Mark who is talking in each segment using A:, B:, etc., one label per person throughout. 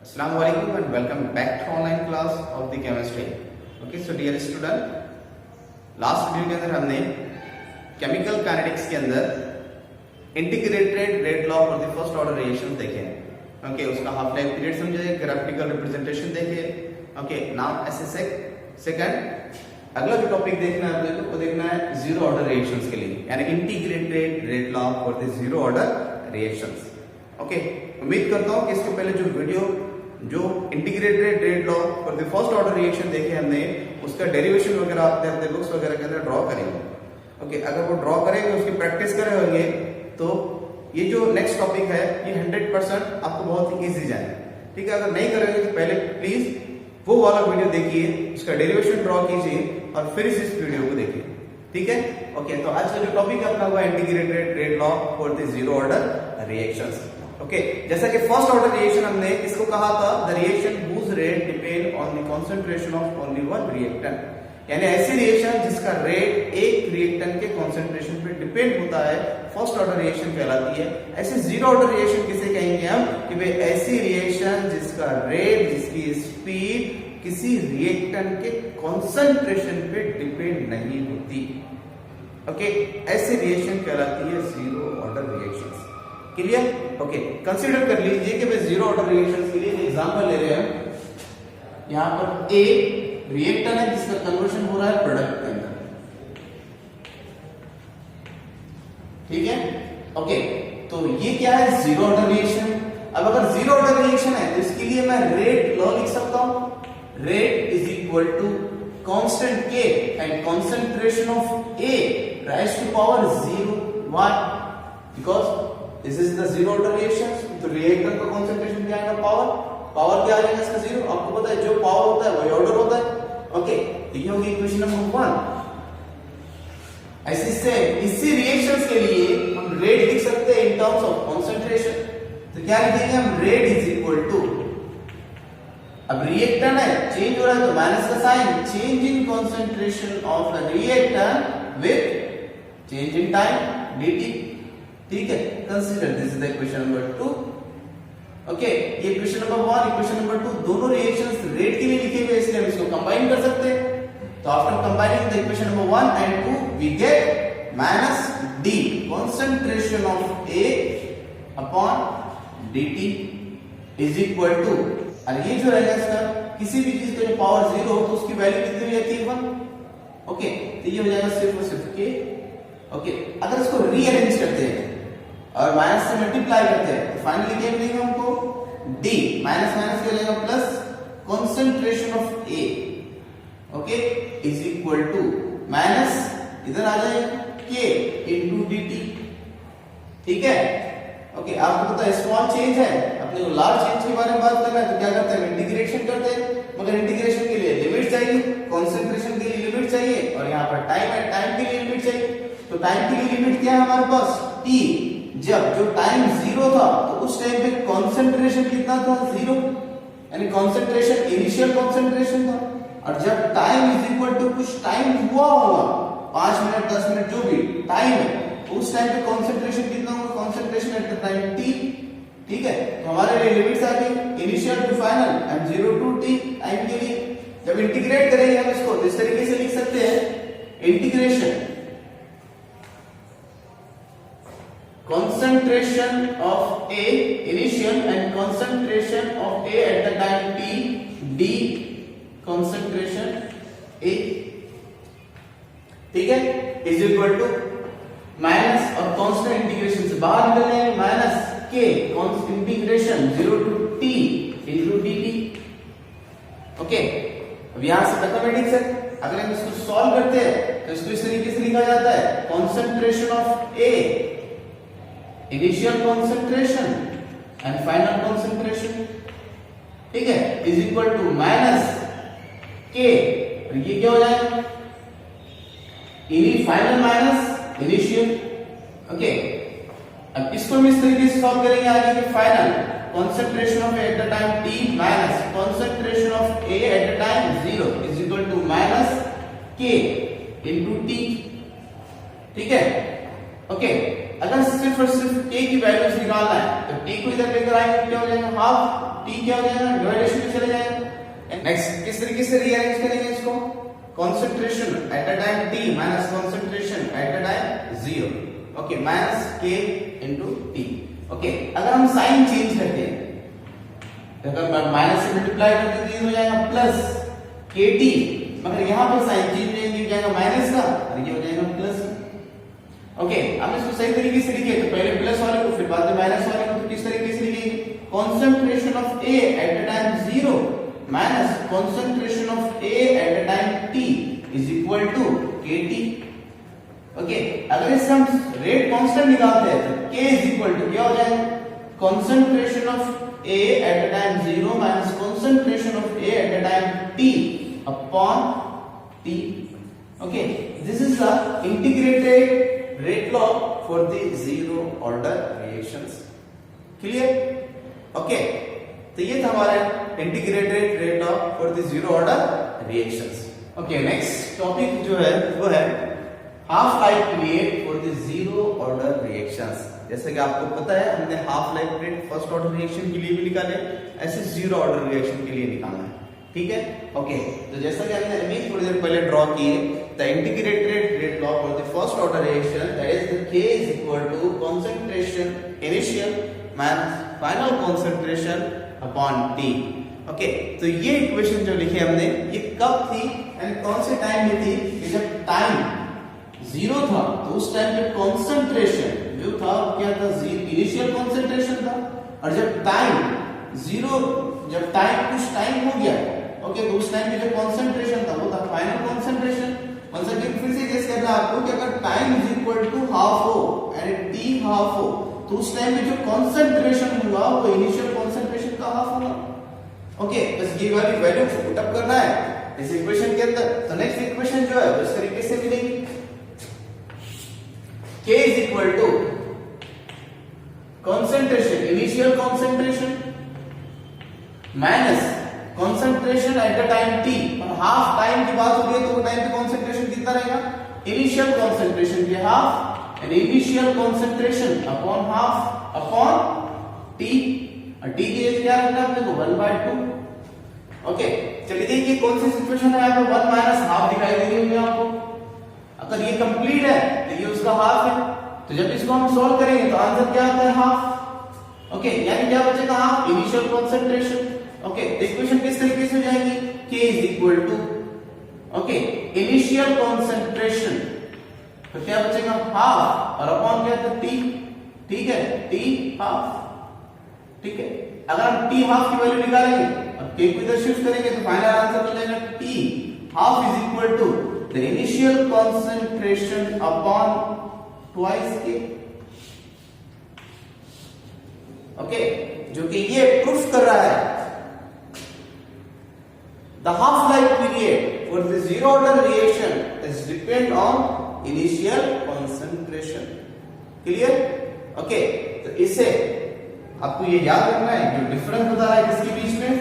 A: Assalamu alaikum and welcome back to online class of the chemistry. Okay, so dear student, last video के अंदर हमने chemical kinetics के अंदर integrated rate law for the first order reactions देखे हैं. Okay, उसका half life period समझे, graphical representation देखे. ओके, नाउ ऐसे सेकंड अगला जो टॉपिक देखना है अपने को देखना है जीरो ऑर्डर रिएक्शंस के लिए, यानी integrated rate law for the zero order reactions. Okay, उम्मीद करता हूं कि इसके पहले जो वीडियो जो integrated rate law for the first order reaction देखे हमने, उसका डेरिवेशन वगैरह आपने अपने बुक्स वगैरह के अंदर ड्रॉ करेंगे. ओके, अगर वो ड्रॉ करेंगे, उसकी प्रैक्टिस करे होंगे, तो ये जो नेक्स्ट टॉपिक है ये 100% आपको बहुत ही इजी जाएगा. ठीक है, अगर नहीं करेंगे तो पहले प्लीज वो वाला वीडियो देखिए, उसका डेरिवेशन ड्रॉ कीजिए और फिर इस वीडियो को देखिए. ठीक है. ओके, तो आज का जो टॉपिक है अपना हुआ integrated rate law for the zero order reactions. Okay, जैसा कि फर्स्ट ऑर्डर रिएक्शन हमने इसको कहा था, the reaction whose rate depend on the concentration of only one reactant, यानी ऐसी रिएक्शन जिसका रेट एक रिएक्टेंट के कंसंट्रेशन पे डिपेंड होता है, फर्स्ट ऑर्डर रिएक्शन कहलाती है. ऐसे जीरो ऑर्डर रिएक्शन किसे कहेंगे हम, कि भाई ऐसी रिएक्शन जिसका रेट, जिसकी स्पीड किसी रिएक्टेंट के कंसंट्रेशन पे डिपेंड नहीं होती. ओके, ऐसी रिएक्शन कहलाती है zero order reactions. Clear. Okay, consider कर लीजिए कि भाई जीरो ऑर्डर रिएक्शंस के लिए एग्जांपल ले रहे हैं. यहां पर ए रिएक्टेंट है जिसका कन्वर्शन हो रहा है प्रोडक्ट के अंदर. ठीक है. ओके, तो ये क्या है, जीरो ऑर्डर रिएक्शन. अब अगर जीरो ऑर्डर रिएक्शन है तो इसके लिए मैं रेट लॉ लिख सकता हूं. Rate is equal to constant के and concentration of a raise to power 0. Why? Because this is the zero order reaction. तो रिएक्टेंट का कंसंट्रेशन क्या आएगा, पावर क्या आ जाएगा इसका 0. आपको पता है जो पावर होता है वही ऑर्डर होता है. ओके, तो ये होगी इक्वेशन नंबर 1. ऐसे से इसी रिएक्शंस के लिए हम रेट लिख सकते हैं इन टर्म्स ऑफ कंसंट्रेशन. तो क्या लिखेंगे हम, रेट इज इक्वल टू, अब रिएक्टेंट है, चेंज हो रहा है तो माइनस का sign, change in concentration of the reactant with change in time dt. ठीक है, consider this is the equation number 2. Okay, ये इक्वेशन नंबर 1, इक्वेशन नंबर 2 दोनों रिएक्शंस रेट के लिए लिखे हुए, इसलिए हम इसको कंबाइन कर सकते हैं. तो after combining the equation number 1 and 2 we get minus d concentration of A upon dt is equal to, और ये जो रहेगा इसका किसी भी चीज का जो पावर 0 हो तो उसकी वैल्यू कितनी रहती है 1. ओके, तो ये हो जाएगा सिर्फ और सिर्फ k. ओके, अगर इसको रीअरेंज करते हैं और माइनस से मल्टीप्लाई करते हैं तो फाइनली क्या मिलेगा हमको, d माइनस माइनस क्या हो जाएगा plus concentration of A, okay, is equal to minus इधर आ जाएगा k इनटू dt. ठीक है. ओके, आपको पता है स्मॉल चेंज है, अपने को लार्ज चेंज के बारे में बात करना है तो क्या करते हैं, इंटीग्रेशन करते हैं. मगर इंटीग्रेशन के लिए लिमिट चाहिए, कंसंट्रेशन के लिए लिमिट चाहिए, और यहाँ पर टाइम है, टाइम के लिए लिमिट चाहिए. तो टाइम के लिए लिमिट क्या है हमारे पास, t. जब जो टाइम 0 था तो उस टाइम पे कंसंट्रेशन कितना था, 0, यानी कंसंट्रेशन इनिशियल कंसंट्रेशन था. और जब टाइम इज इक्वल टू कुछ टाइम हुआ होगा, 5 मिनट 10 मिनट जो भी टाइम है, उस टाइम पे कंसंट्रेशन कितना होगा, concentration at the time t. ठीक है, तो हमारे लिए लिमिट्स आ गई initial to final and 0 to t time के लिए. जब इंटीग्रेट करेंगे हम इसको इस तरीके से लिख सकते हैं, integration concentration of A initial and concentration of A at the time t d concentration A. ठीक है, इज इक्वल टू माइनस और कांस्टेंट इंटीग्रेशन से बाहर निकल जाएंगे, minus k integration 0 to t into dt. Okay, अब यहां से मैथमेटिक्स है, अगर हम इसको सॉल्व करते हैं तो इसको इस तरीके से लिखा जाता है, concentration of A initial concentration and final concentration. ठीक है, इज इक्वल टू माइनस के, और ये क्या हो जाएगा, फाइनल माइनस इनिशियल. ओके, अब इसको हम इस तरीके से सॉल्व करेंगे आगे के, final concentration of A at the time t minus concentration of A at the time 0 is equal to minus k into t. ठीक है. ओके, अगर सिर्फ और सिर्फ k की वैल्यूज निकालना है तो t को इधर लेकर आएंगे, क्या हो जाएगा, हाफ टी क्या हो जाएगा, डिवाइडेशन में चले जाएगा। नेक्स्ट किस तरीके से रीअरेंज करेंगे इसको, concentration at a time t minus concentration at a time 0, okay, minus k into t। Okay, अगर हम साइन चेंज करते हैं, अगर माइनस से मल्टीप्लाई करते तो ये हो जाएगा प्लस kt, मगर यहां पर साइन चेंज हो जाएगा माइनस का और ये हो जाएगा प्लस। ओके, हम इसको सही तरीके से लिखे तो पहले प्लस वाले को फिर बाद में माइनस वाले को, तो किस तरीके से लिखेंगे, concentration of A at the time 0 minus concentration of A at the time t is equal to kT। Okay, अगर इससे हम रेट कांस्टेंट निकालते हैं तो k इज इक्वल टू क्या हो जाएगा, concentration of A at the time 0 minus concentration of A at the time t upon t। Okay, this is the integrated rate law for the zero order reactions, clear? Okay, तो ये था हमारा integrated rate law for the zero order reactions. Okay, next topic जो है वो है half life period for the zero order reactions. जैसे कि आपको पता है हमने half life period first order reaction के लिए भी निकाले, ऐसे जीरो ऑर्डर रिएक्शन के लिए निकालना है, ठीक है। ओके, तो जैसा कि हमने अभी थोड़ी देर पहले ड्रॉ किए, the integrated rate law for the first order reaction, that is the k is equal to concentration initial minus final concentration upon t। Okay, तो ये इक्वेशन जो लिखी हमने ये कब थी यानी कौन से टाइम में थी, कि जब टाइम जीरो था तो उस टाइम पे कॉन्सेंट्रेशन जो था क्या था, इनिशियल कॉन्सेंट्रेशन था, और जब टाइम जीरो, जब टाइम कुछ टाइम हो गया, ओके, तो उस टाइम पे जो कॉन्सेंट्रेशन था वो था फाइनल कॉन्सेंट्रेशन। मतलब कि फिर से गेस करना है आपको कि अगर time is equal to half हो एंड t हाफ हो तो उस टाइम में जो कंसंट्रेशन हुआ वो इनिशियल कंसंट्रेशन का हाफ होगा। ओके, बस ये वाली वैल्यू को पुट अप करना है इस इक्वेशन के अंदर। तो नेक्स्ट इक्वेशन जो है इस तरीके से मिलेगी, k is equal to concentration initial concentration minus concentration at the time t, और हाफ टाइम की बात हो रही है तो वो टाइम पे कंसंट्रेशन कितना रहेगा, इनिशियल कंसंट्रेशन के half and initial concentration upon half upon t, और t की एज क्या रखना है अपने को 1/2। ओके, चलिए देखिए कौन सी सिचुएशन है, यहाँ पे 1 माइनस हाफ दिखाई दे रही होगी आपको। अगर ये कंप्लीट है तो ये उसका हाफ है, तो जब इसको हम सॉल्व करेंगे तो आंसर क्या आता है, हाफ। ओके, यानी क्या बचेगा, हाफ इनिशियल कंसंट्रेशन। ओके, तो इक्वेशन किस तरीके से हो जाएगी, k is equal to, okay, initial concentration, तो क्या बचेगा हाफ और अपॉन क्या था t, ठीक है, t हाफ, ठीक है। अगर हम t हाफ की वैल्यू निकालेंगे और k को इधर शिफ्ट करेंगे तो फाइनल आंसर हो जाएगा t half is equal to the initial concentration upon twice k। Okay, जो कि ये प्रूफ कर रहा है the half life period for the zero order reaction is depend on initial concentration, clear? Okay, तो इससे आपको ये याद रखना है जो डिफरेंस बता रहा है किसके बीच में,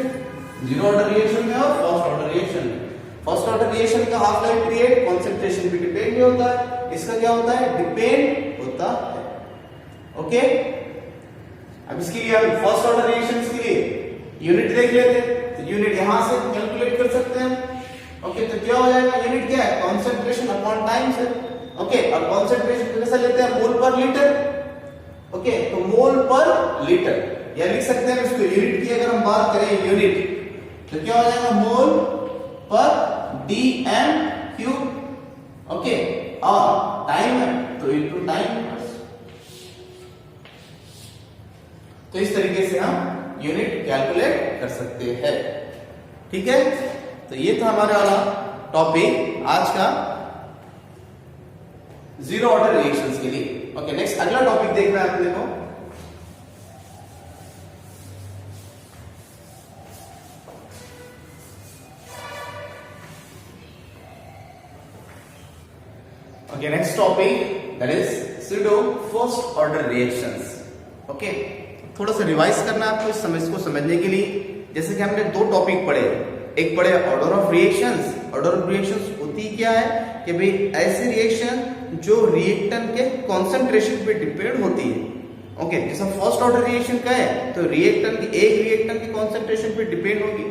A: जीरो ऑर्डर रिएक्शन में और फर्स्ट ऑर्डर रिएक्शन में। फर्स्ट ऑर्डर रिएक्शन का हाफ लाइफ पीरियड कंसंट्रेशन पे डिपेंड नहीं होता है, इसका क्या होता है, डिपेंड होता है। ओके, अब इसके लिए हम फर्स्ट ऑर्डर रिएक्शंस के लिए यूनिट देख लेते हैं, तो यूनिट यहां से कैलकुलेट कर सकते हैं। ओके, तो क्या हो जाएगा, यूनिट क्या है, कंसंट्रेशन अपॉन टाइम से। ओके, और कंसंट्रेशन कैसे लेते हैं, मोल पर लीटर। ओके, तो मोल पर लीटर, या लिख सकते हैं इसको यूनिट की अगर हम बात करें यूनिट, तो क्या हो जाएगा, मोल पर dm क्यूब। ओके, और टाइम है तो इनटू टाइम, तो इस तरीके से हम यूनिट कैलकुलेट कर सकते हैं, ठीक है। तो ये था हमारा वाला टॉपिक आज का जीरो ऑर्डर रिएक्शंस के लिए। ओके, नेक्स्ट अगला टॉपिक देखना है अपने को, okay, next topic that is pseudo first order reactions. Okay, थोड़ा सा रिवाइज करना है आपको इस समझ को समझने के लिए। जैसे कि हमने दो टॉपिक पढ़े, एक पढ़े order of reactions. Order of reactions होती क्या है कि भाई ऐसी रिएक्शन जो रिएक्टेंट के कंसंट्रेशन पे डिपेंड होती है, ओके, जैसा फर्स्ट ऑर्डर रिएक्शन का है तो रिएक्टेंट की एक रिएक्टेंट की कॉन्सेंट्रेशन पे डिपेंड होगी,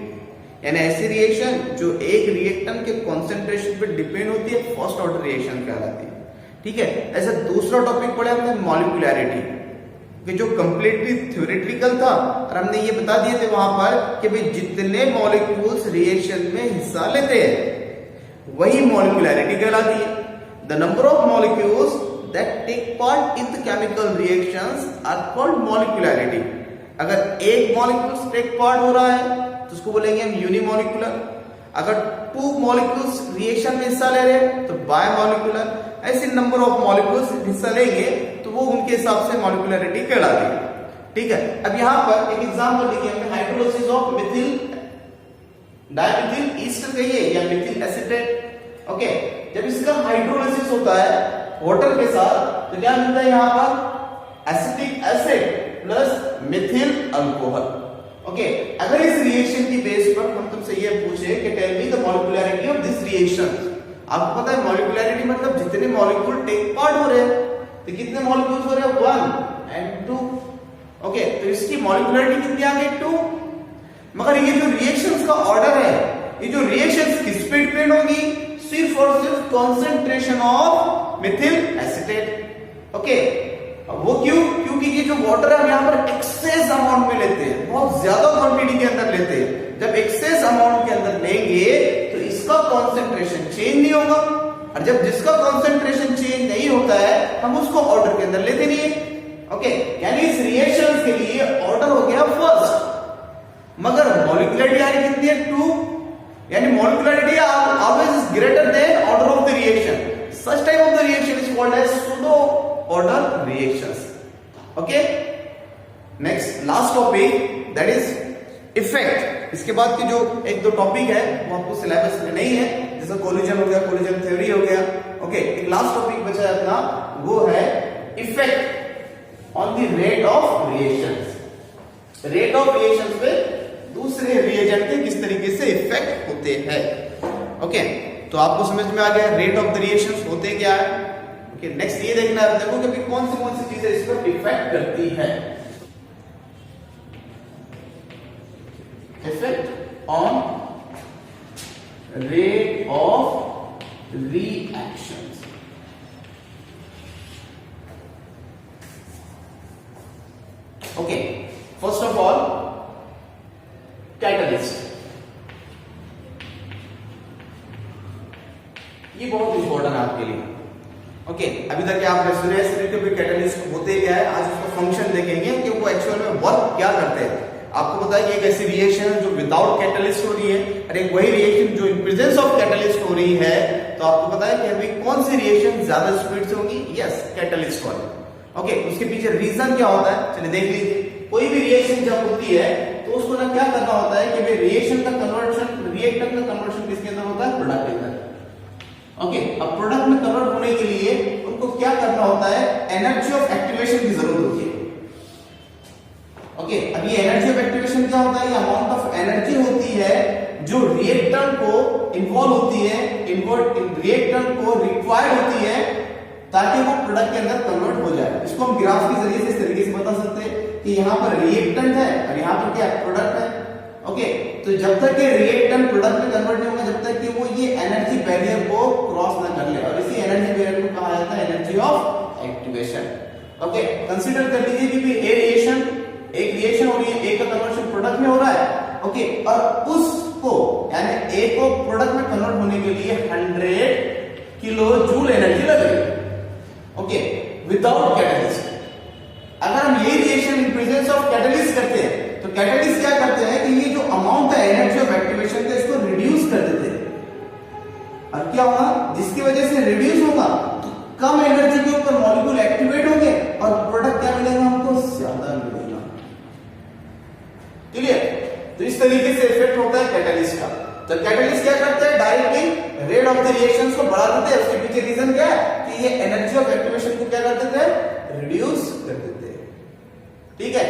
A: यानी ऐसी रिएक्शन जो एक रिएक्टेंट के कॉन्सेंट्रेशन पे डिपेंड होती है फर्स्ट ऑर्डर रिएक्शन कहलाती है। ठीक है, ऐसा दूसरा टॉपिक पढ़ा हमने मॉलिक्यूलैरिटी, कि जो कंप्लीटली थ्योरेटिकल था और हमने ये बता दिए थे वहां पर कि भाई जितने मॉलिक्यूल्स रिएक्शन में हिस्सा लेते हैं वही मॉलिक्यूलैरिटी कहलाती है। The number of molecules that take part in the chemical reactions are called molecularity। अगर एक मॉलिक्यूल्स टेक पार्ट हो रहा है तो उसको बोलेंगे हम यूनिमॉलिक्यूलर, अगर टू मॉलिक्यूल्स रिएक्शन में हिस्सा ले रहे हैं तो बायमॉलिक्यूलर, ऐसे नंबर ऑफ मॉलिक्यूल्स हिस्सा लेंगे तो वो उनके हिसाब से मॉलिक्यूलरिटी कहलाती है। ठीक है, अब यहां पर एक एग्जांपल देखिए, हमने हाइड्रोलिसिस ऑफ मिथिल डाइमिथिल ईस्टर कहिए या मिथिल एसीटेट। ओके, जब इसका हाइड्रोलिसिस होता है वाटर के साथ तो क्या मिलता है यहां पर acetic acid plus Mithil alcohol. Okay, अगर इस रिएक्शन की बेस पर हम तुमसे ये पूछे कि tell me the molecularity of this reaction, आपको पता है मॉलिक्यूलरिटी मतलब जितने मॉलिक्यूल टेक पार्ट हो रहे हैं, तो कितने मॉलिक्यूल्स हो रहे हैं 1 and 2। ओके, तो इसकी मॉलिक्यूलरिटी कितनी आ गई 2। मगर ये जो रिएक्शंस का ऑर्डर है, ये जो रिएक्शंस किस पे डिपेंड होगी, सिर्फ और सिर्फ concentration of Mithil acetate. Okay, अब वो क्यों, क्योंकि ये जो वाटर है हम यहां पर एक्सेस अमाउंट में लेते हैं, बहुत ज्यादा क्वांटिटी के अंदर लेते हैं। जब एक्सेस अमाउंट के अंदर लेंगे तो इसका कॉन्सेंट्रेशन चेंज नहीं होगा, और जब जिसका कॉन्सेंट्रेशन चेंज नहीं होता है हम उसको ऑर्डर के अंदर लेते नहीं है। ओके, यानी इस रिएक्शन के लिए ऑर्डर हो गया फर्स्ट, मगर मॉलिक्यूलरिटी आ रही कितनी है 2, यानी molecularity always is greater than order of the reaction. Such type of the reaction is called as pseudo order reactions. Okay, next last topic that is effect। इसके बाद के जो एक दो टॉपिक है वो आपको सिलेबस में नहीं है, जैसे कोलिजन हो गया, कोलिजन थ्योरी हो गया। ओके, एक लास्ट टॉपिक बचा है अपना, वो है effect on the rate of reactions. Rate of reactions पे दूसरे रिएजेंट के किस तरीके से इफेक्ट होते हैं। ओके, तो आपको समझ में आ गया रेट ऑफ द रिएक्शंस होते क्या है। ओके, नेक्स्ट ये देखना है देखो कि कौन सी चीजें इस पर इफेक्ट करती है। Effect on rate of reactions. Okay, first of all catalyst, ये बहुत इंपॉर्टेंट है आपके लिए। ओके, अभी तक आप कैटलिस्ट होते क्या है, आज उसका फंक्शन देखेंगे कि वो एक्चुअल में वर्क क्या करते हैं। आपको पता है कि एक ऐसी रिएक्शन है जो विदाउट कैटलिस्ट हो रही है, और एक वही रिएक्शन जो इन प्रेजेंस ऑफ कैटलिस्ट हो रही है। तो आपको पता है कि अभी कौन सी रिएक्शन ज्यादा स्पीड से होगी, यस कैटलिस्ट वाली। ओके, उसके पीछे रीजन क्या होता है, चलिए देख लीजिए। कोई भी रिएक्शन जब होती है तो उसको ना क्या करना होता है कि भाई रिएक्शन का कन्वर्शन, रिएक्टेंट का कन्वर्शन किसके अंदर होता है, प्रोडक्ट के अंदर। ओके, अब प्रोडक्ट में कन्वर्ट होने के लिए उनको क्या करना होता है, एनर्जी ऑफ एक्टिवेशन की जरूरत होती है। ओके, अब ये एनर्जी ऑफ एक्टिवेशन क्या होता है, ये अमाउंट ऑफ एनर्जी होती है जो रिएक्टेंट को इन्वॉल्व होती है, रिएक्टेंट को रिक्वायर्ड होती है ताकि वो प्रोडक्ट के अंदर कन्वर्ट हो जाए। इसको हम ग्राफ के जरिए से इस तरीके से बता सकते हैं कि यहाँ पर रिएक्टेंट है और यहाँ पर क्या प्रोडक्ट है। ओके, तो जब तक ये रिएक्टेंट प्रोडक्ट में कन्वर्ट नहीं होगा, जब तक कि वो ये एनर्जी बैरियर को क्रॉस ना कर ले, और इसी एनर्जी बैरियर को कहा जाता है energy of activation. Okay, consider कर लीजिए कि ए रिएक्शन, एक रिएक्शन हो रही है, ए का कन्वर्शन प्रोडक्ट में हो रहा है। ओके, और उसको यानी ए को प्रोडक्ट में कन्वर्ट होने के लिए 100 किलो जूल एनर्जी लगेगी। Okay, without catalyst. अगर हम ये reaction in presence of catalyst करते हैं तो कैटलिस्ट क्या करते हैं कि ये जो अमाउंट है एनर्जी ऑफ एक्टिवेशन का, इसको रिड्यूस कर देते हैं। और क्या होगा, जिसकी वजह से रिड्यूस होगा तो कम एनर्जी के ऊपर मॉलिक्यूल एक्टिवेट होंगे और प्रोडक्ट क्या मिलेगा, हमको ज्यादा मिलेगा। क्लियर? तो इस तरीके से इफेक्ट होता है कैटलिस्ट का। तो कैटलिस्ट क्या करते हैं, directly rate of the reactions को बढ़ा देते हैं। उसके पीछे रीजन क्या है कि ये एनर्जी ऑफ एक्टिवेशन को क्या कर देते हैं, रिड्यूस कर देते हैं। ठीक है,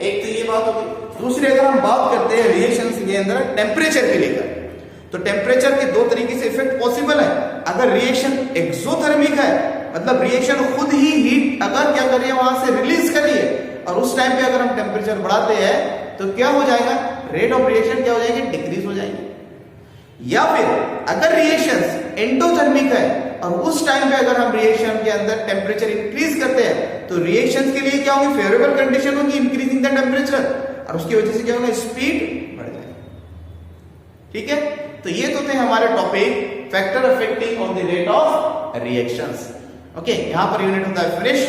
A: एक तो ये बात होगी। दूसरी अगर हम बात करते हैं रिएक्शंस के अंदर टेम्परेचर के लेकर, तो टेम्परेचर के दो तरीके से इफेक्ट पॉसिबल है। अगर रिएक्शन एक्सोथर्मिक है मतलब रिएक्शन खुद ही हीट अगर क्या कर रही है वहां से रिलीज कर रही है और उस टाइम पे अगर हम टेम्परेचर बढ़ाते हैं तो क्या हो जाएगा, रेट ऑफ रिएक्शन क्या हो जाएगी, डिक्रीज हो जाएगी। या फिर अगर रिएक्शंस एंडोथर्मिक है और उस टाइम पे अगर हम रिएक्शन के अंदर टेम्परेचर इंक्रीज करते हैं तो रिएक्शंस के लिए क्या होगी, फेवरेबल कंडीशन होगी इंक्रीजिंग द टेम्परेचर, और उसकी वजह से क्या होगा, स्पीड बढ़ जाएगी। ठीक है, तो ये तो थे हमारे topic factor affecting on the rate of reactions. Okay, यहां पर यूनिट होता है फिनिश।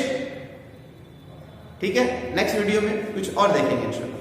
A: ठीक है, नेक्स्ट वीडियो में कुछ और देखेंगे इंशाल्लाह।